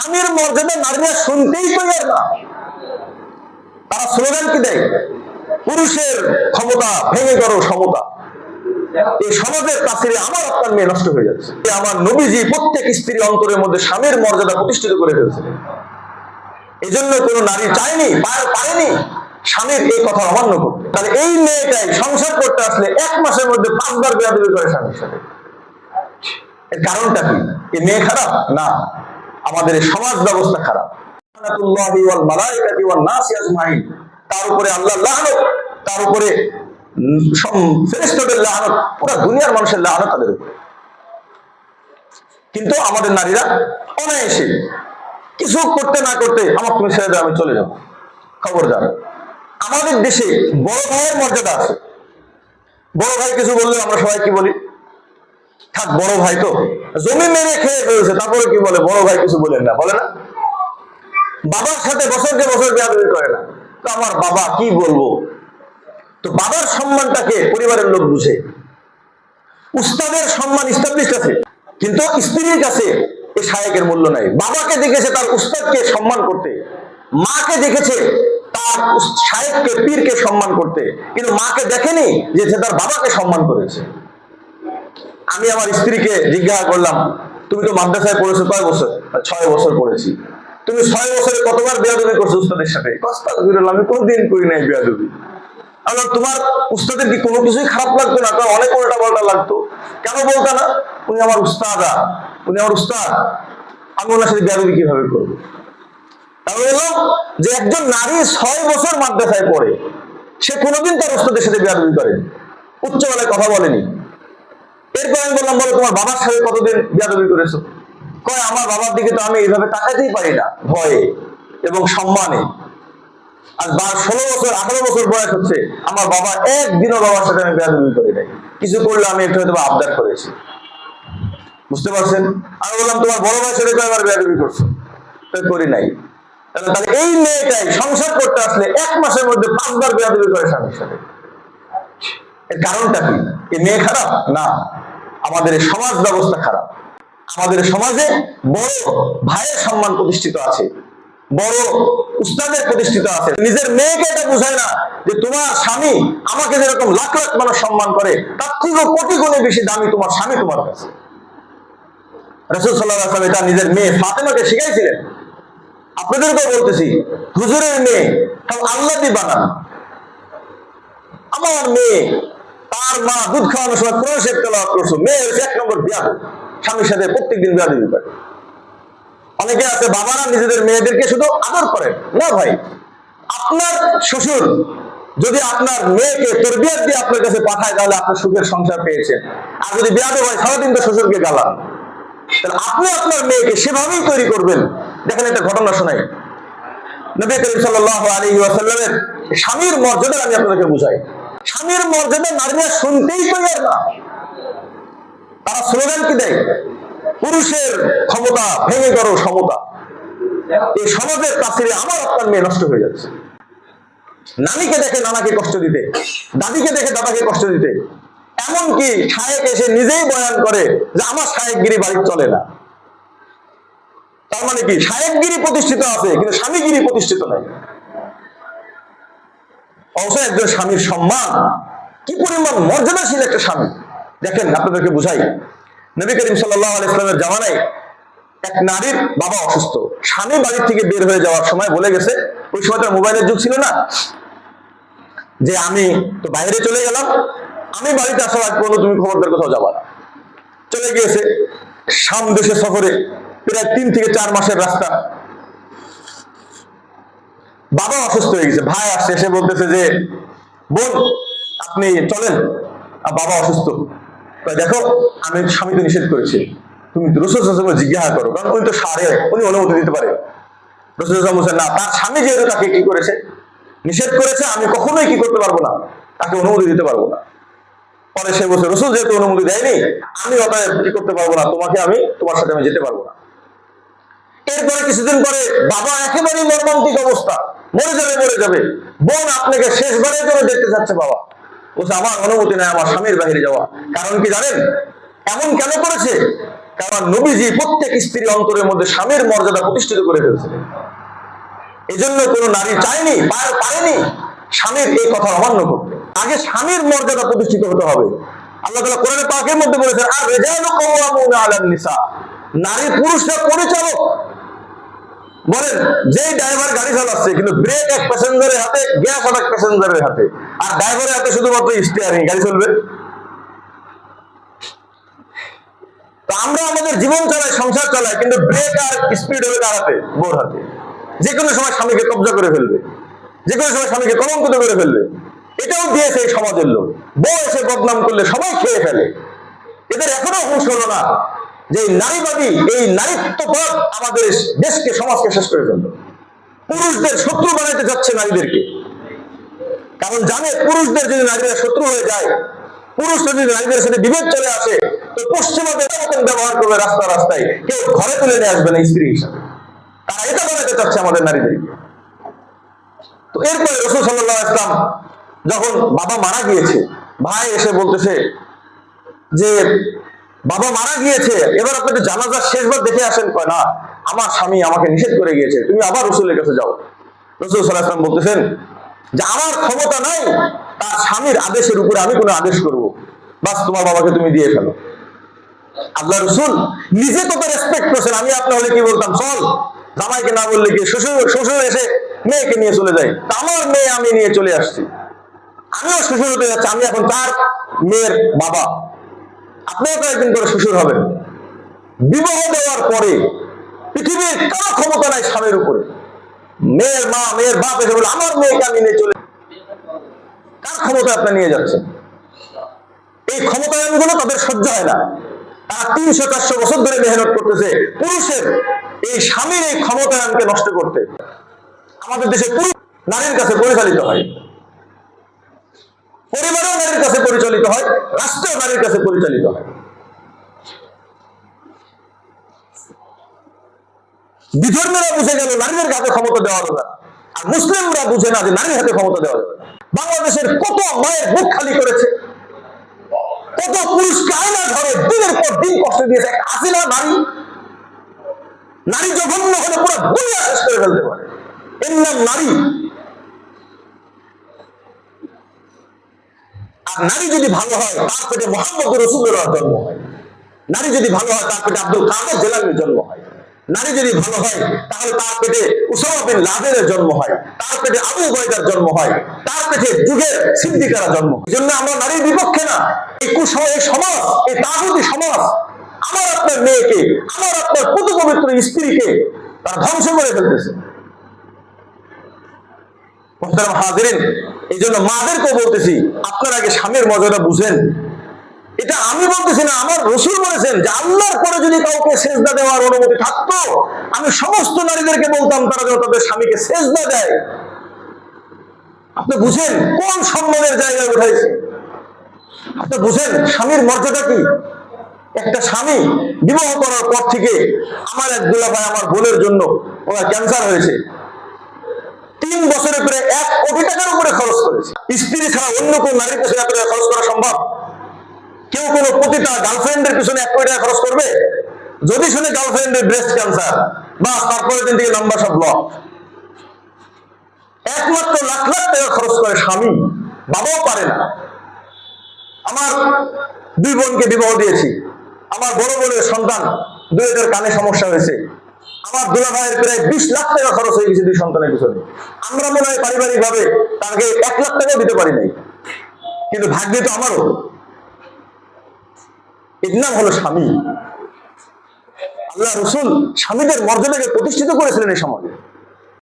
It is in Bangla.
স্বামীর মর্যাদা নারীরা শুনতেই তৈরি না। তারা স্লোগান কি দেয়? পুরুষের ক্ষমতা ভেঙে করো সমতা। এই সমাজের তাসিরে আমার আপনার মেয়ে নষ্ট হয়ে যাচ্ছে। আমার নবীজি প্রত্যেক স্ত্রী অন্তরের মধ্যে স্বামীর মর্যাদা প্রতিষ্ঠিত করে ফেলছিলেন। এই জন্য কোন নারী চায়নি, পারেনি স্বামীর এই কথা অমান্য করতে। তাহলে এই মেয়েটাই সংসার করতে আসলে 1 মাসের মধ্যে 5 বার বেয়াদবি করে স্বামীর সাথে। এর কারণটা কি? এই মেয়ে খারাপ না, আমাদের এই সমাজ ব্যবস্থা খারাপ। তার উপরে আল্লাহ লানত, তার উপরে ফেরেশতাদের লানত, পুরো দুনিয়ার মানুষের লানত তাদের উপরে। কিন্তু আমাদের নারীরা অনায়াসে কিছু করতে না করতে আমার তুমি ছেড়ে দাও, আমি চলে যাবো। খবরদার, আমাদের দেশে বড় ভাইয়ের মর্যাদা আছে। বড় ভাই কিছু বললে আমরা সবাই কি বলি? থাক, বড় ভাই তো জমি মেরে খেয়ে ফেলছে, তারপরে কি বলে? বড় ভাই কিছু বলেন না, বলে না? বাবার সাথে বছরকে বছর বেয়াদবি করে না, তো আমার বাবা কি বলবো। তো বাবার সম্মানটাকে পরিবারের লোক বুঝে। উস্তাদের সম্মান এস্টাবলিশড আছে, কিন্তু স্ত্রীর কাছে এই শায়েকের মূল্য নাই। বাবাকে দেখেছে তার উস্তাদকে সম্মান করতে, মাকে দেখেছে তার শায়েককে পীরকে সম্মান করতে, কিন্তু মাকে দেখেনি যে সে তার বাবাকে সম্মান করেছে। আমি আমার স্ত্রীকে জিজ্ঞাসা করলাম, তুমি তো মাদ্রাসায় পড়েছো কয় বছর? 6 বছর পড়েছি। তুমি 6 বছরে কতবার বেয়াদবি করছো উস্তাদের সাথে? আমি কোনদিন করি নাই বেয়াদবি। আল্লাহ, তোমার উস্তাদের কি কোনো কিছুই খারাপ লাগতো না? তার অনেক উল্টা পাল্টা লাগতো, কেন বলতো না? উনি আমার উস্তাদ, উনি আমার উস্তাদ, আমি ওনার সাথে বেয়াদবি কিভাবে করবো? তাহলে যে একজন নারী 6 বছর মাদ্রাসায় পড়ে, সে কোনোদিন তার উস্তাদের সাথে বেয়াদবি করেনি, উচ্চবেলায় কথা বলেনি। এরপর আমি বললাম, বলো তোমার বাবার সাথে কতদিন বেয়াদবি করেছো? কয়, আমার বাবার দিকে তো আমি এইভাবে তাকাতেই পারি না, ভয়ে এবং সম্মানে। আর 16 বছর 18 বছর বয়স হচ্ছে, আমার বাবা একদিনও বাবার সাথে আমি বেয়াদবি করি নাই। কিছু করলে আমি একটু হয়তো আবদার করেছি, বুঝতে পারছেন? আমি বললাম, তোমার বড় ভাইয়ের সাথে কয়বার বেয়াদবি করছো? করি নাই। তাহলে এই মেয়েটাই সংসার করতে আসলে 1 মাসের মধ্যে 5 বার বেয়াদবি করে স্বামীর সাথে। এর কারণটা কি? এই মেয়ে খারাপ না, আমাদের এই সমাজ ব্যবস্থা খারাপ। আমাদের সমাজে বড় ভাইয়ের সম্মান প্রতিষ্ঠিত আছে, বড় উস্তাদের প্রতিষ্ঠিত আছে। নিজের মেয়েকে এটা বোঝায় না যে তোমার স্বামী আমাকে যেরকম লাখ লাখ মানুষ সম্মান করে, তার থেকেও কোটি গুণে বেশি দামি তোমার স্বামী তোমার কাছে। রাসূল সাল্লাল্লাহু আলাইহি ওয়াসাল্লাম এটা নিজের মেয়ে ফাতেমাকে শিখাইছিলেন। আপনাদেরকেও বলতেছি, হুজুরের মেয়ে সব আল্লাহ দিয়ে বানান। আমার মেয়ে, তার মা দুধ খাওয়ানোর সময় কোরআন শরীফ তেলাওয়াত করছে, মেয়ে হচ্ছে 1 নম্বর বেয়াদব, স্বামীর সাথে প্রত্যেকদিন বেয়াদবি করে। অনেকে আছে বাবারা নিজেদের মেয়েদেরকে শুধু আদর করেন না। ভাই, আপনার শ্বশুর যদি আপনার মেয়েকে তরবিয়ত দিয়ে আপনার কাছে পাঠায়, তাহলে আপনার সুখের সংসার পেয়েছেন। আর যদি বেয়াদব হয়, সারাদিন তো শ্বশুরকে গালান, তাহলে আপনি আপনার মেয়েকে সেভাবেই তৈরি করবেন। দেখেন, একটা ঘটনা শোনাই। নবী করিম সাল্লাল্লাহু আলাইহি ওয়াসাল্লামের স্বামীর মর্যাদা আমি আপনাদেরকে বুঝাই। স্বামীর মর্যাদা নারীরা শুনতেই তৈরি না। তারা স্লোগান কি দেয়? পুরুষের ক্ষমতা ভেঙে করো সমতা। এই সমাজের তাসিরে আমার আপনার মেয়ে নষ্ট হয়ে যাচ্ছে। নানিকে দেখে নানাকে কষ্ট দিতে, দাদিকে দেখে দাদাকে কষ্ট দিতে, এমনকি শায়েক এসে নিজেই বয়ান করে যে আমার শায়েকগিরি বাড়ি চলে না। তার মানে কি? শায়েকগিরি প্রতিষ্ঠিত আছে, কিন্তু স্বামীগিরি প্রতিষ্ঠিত নাই। অবশ্য একজন স্বামীর সম্মান কি পরিমাণ মর্যাদাশীল একটা স্বামী, দেখেন আপনাদেরকে বুঝাই। নবী করিম সাল্লাল্লাহু আলাইহি ওয়াসাল্লামের জামানায় এক নারীর বাবা অসুস্থ, স্বামী বাড়ি থেকে বের হয়ে যাওয়ার সময় বলে গেছে, ওই সময় তো মোবাইলের যুগ ছিল না, যে আমি তো বাইরে চলে গেলাম, আমি বাড়িতে আসার আগ পর্যন্ত তুমি খবরদার কোথাও যাবা না। চলে গিয়েছে শাম দেশে সফরে, প্রায় 3 থেকে 4 মাসের রাস্তা। বাবা অসুস্থ হয়ে গেছে, ভাই আসছে, এসে বলতেছে যে বোন আপনি চলেন, বাবা অসুস্থ। দেখো, আমি স্বামী তো নিষেধ করেছি, তুমি রাসূল সাল্লাল্লাহু আলাইহি ওয়াসাল্লাম জিজ্ঞাসা করো, কারণ উনি তো সারে, উনি অনুমতি দিতে পারে। রাসূল সাল্লাল্লাহু আলাইহি ওয়াসাল্লাম না, তার স্বামী যেহেতু তাকে কি করেছে, নিষেধ করেছে, আমি কখনোই কি করতে পারবো না, তাকে অনুমতি দিতে পারবো না। পরে সে বলছে, রাসূল যেহেতু অনুমতি দেয়নি, আমি অতএব কি করতে পারবো না, তোমার সাথে আমি যেতে পারবো না। এরপরে কিছুদিন পরে বাবা একেবারেই মর্মান্তিক অবস্থা, মরে যাবে। বোন আপনাকে শেষবারের জন্য দেখতে চাচ্ছে। বাবা বলছে, আমার অনুমতি নাই আমার স্বামীর বাহিরে যাওয়া। কারণ কি জানেন? এমন কেন করেছে? কারণ নবীজি প্রত্যেক স্ত্রীর অন্তরের মধ্যে স্বামীর মর্যাদা প্রতিষ্ঠিত করে ফেলছিলেন। এই জন্য কোনো নারী চায়নি, পারেনি স্বামীর এই কথা অমান্য করতে। আগে স্বামীর মর্যাদা প্রতিষ্ঠিত হতে হবে। আল্লাহ তাআলা কোরআনে পাকের মধ্যে বলেছেন, আর রিজালু কাওয়ামুনা আলান নিসা, নারী পুরুষরা পরিচালক। বলেন, যেই ড্রাইভার গাড়ি চালাচ্ছে কিন্তু ব্রেক এক প্যাসেঞ্জারের হাতে, গ্যাস এক প্যাসেঞ্জারের হাতে, আর ড্রাইভারের হাতে শুধুমাত্র স্টিয়ারিং, গাড়ি চলবে? তো আমরা আমাদের জীবন চালাই, সংসার চালাই, কিন্তু ব্রেক আর স্পিড হবে কার হাতে? বউর হাতে। যে কোনো সময় স্বামীকে কব্জা করে ফেলবে, যে কোনো সময় স্বামীকে কলঙ্কিত করে ফেলবে। এটাও দিয়েছে এই সমাজের লোক। বউ এসে বদনাম করলে সবাই খেয়ে ফেলে। এদের এখনো হুঁশ হলো না যে নারীবাদী, এই নারীত্ববাদ আমাদের দেশকে, সমাজকে শেষ করে ফেললো। পুরুষদের শত্রু বানাইতে যাচ্ছে নারীদেরকে। কারণ জানে, পুরুষদের যদি নারীরা শত্রু হয়ে যায়, পুরুষরা যদি নারীদের সাথে বিভেদ চলে আসে, তো পশ্চিমাদের মতন ব্যবহার করবে রাস্তায় রাস্তায়, কেউ ঘরে তুলে নিয়ে আসবে না স্ত্রী হিসাবে। তারা এটা বানাতে চাচ্ছে আমাদের নারীদেরকে। তো এরপরে রাসূল সাল্লাল্লাহু আলাইহি ওয়াসাল্লাম যখন বাবা মারা গিয়েছে, ভাই এসে বলতেছে যে বাবা মারা গিয়েছে, এবার আপনি জানাজার শেষবার দেখে আসেন। কয় না, আমার স্বামী আমাকে নিষেধ করে গিয়েছে, তুমি আবার রাসূলের কাছে যাও। রাসূল সাল্লাল্লাহু আলাইহি ওয়াসাল্লাম বলতেছেন যে আমার ক্ষমতা নাই তার স্বামীর আদেশের উপরে আমি কোনো আদেশ করব, বাস তোমার বাবাকে তুমি দিয়ে ফেলো। আল্লাহ রাসূল নিজে তো রেসপেক্ট করছেন। আমি আপনার হলে কি বলতাম, চল, জামাইকে না বললে কি, শ্বশুর এসে মেয়েকে নিয়ে চলে যায়। আমার মেয়ে আমি নিয়ে চলে আসছি, আমিও শ্বশুর হতে যাচ্ছি, আমি এখন তার মেয়ের বাবা, আপনিও তো একদিন করে শ্বশুর হবেন। বিবাহ দেওয়ার পরে পৃথিবীর কারো ক্ষমতা নাই স্বামীর উপরে। মেয়ের মা, মেয়ের বাপ এসে বলে আমার মেয়েকে আমি নিয়ে চলে, কার ক্ষমতা আপনি নিয়ে যাচ্ছেন? এই ক্ষমতায়নগুলো তাদের সহ্য হয় না। তারা 300-400 বছর ধরে মেহনত করতেছে পুরুষের এই স্বামীর এই ক্ষমতায়নকে নষ্ট করতে। আমাদের দেশে পুরুষ নারীর কাছে পরিচালিত হয়, পরিবারও নারীর কাছে পরিচালিত হয়, রাষ্ট্রও নারীর কাছে পরিচালিত হয়। বিধর্মীরা বুঝে গেল নারীদের হাতে ক্ষমতা দেওয়া যাবে না, আর মুসলিমরা বুঝে না যে নারীর হাতে ক্ষমতা দেওয়া যাবে না। বাংলাদেশের কত মায়ের বুক খালি করেছে, কত পুরুষকে আয়না ঘরে দিনের পর দিন কষ্ট দিয়েছে। হাসিনা নারী, নারী জঘন্য হলে পুরো দুনিয়া শেষ করে ফেলতে পারে, এর নাম নারী। আর নারী যদি ভালো হয় তার পেটে মুহাম্মদ রাসূলুল্লাহর জন্ম হয়। নারী যদি ভালো হয় তার পেটে আব্দুল কাদের জিলানীর জন্ম হয়। নারী যদি ভালো হয় তাহলে তার পেটে উসামা বিন লাদেনের জন্ম হয়, তার পেটে আবু উবাইদার জন্ম হয়, তার পেটে যুগের সিদ্দিকারা জন্ম। এজন্য আমরা নারীর বিপক্ষে না। এই সমাজ, এই তাগুতি সমাজ আমার আপনার মেয়েকে, আমার আপনার পুত পবিত্র স্ত্রীকে তারা ধ্বংস করে ফেলতেছে। মুহতারাম হাজিরিন, এই জন্য মাদেরকে বলতেছি, আপনারা আগে স্বামীর মর্যাদা বুঝেন। এটা আমি বলতেছি না, আমার রাসূল বলেছেন যে আল্লাহর পরে যদি কাউকে সেজদা দেওয়ার অনুমতি থাকতো, আমি সমস্ত নারীদেরকে বলতাম তারা যেন তাদের স্বামীকে সেজদা দেয়। আপনি বুঝেন কোন সম্মানের জায়গায় উঠাইছে? আপনি বুঝেন স্বামীর মর্যাদা কি? একটা স্বামী বিবাহ করার পর থেকে, আমার এক দুলাভাই আমার বোনের জন্য ওনার ক্যান্সার হয়েছে, 3 বছরে প্রায় 1 কোটি টাকার উপরে খরচ করেছে। স্ত্রী ছাড়া অন্য কোন নারীর পেছনে এত টাকা খরচ করা সম্ভব? কেউ কোনো প্রতিটা গার্লফ্রেন্ডের পিছনে 1 কোটি টাকা খরচ করবে? যদি শুনে গার্লফ্রেন্ডের ব্রেস্ট ক্যান্সার, বা তারপরে দিন থেকে লম্বা সব ব্লক, একমাত্র লাখ লাখ টাকা খরচ করে স্বামী, বাবাও পারে না। আমার 2 বোনকে বিবাহ দিয়েছি, আমার বড় বোনের সন্তান 2 কানে সমস্যা হয়েছে, আমার দুলাভাইয়ের প্রায় 20 লাখ টাকা খরচ হয়ে গেছে 2 সন্তানের পিছনে। আমরা মনে হয় পারিবারিক ভাবে তাকে 1 লাখ টাকাও দিতে পারি নাই, কিন্তু ভাগ্য তো আমারও। এর নাম হলো স্বামী। আল্লাহ রাসূল স্বামীদের মর্যাদাকে প্রতিষ্ঠিত করেছিলেন এই সমাজে।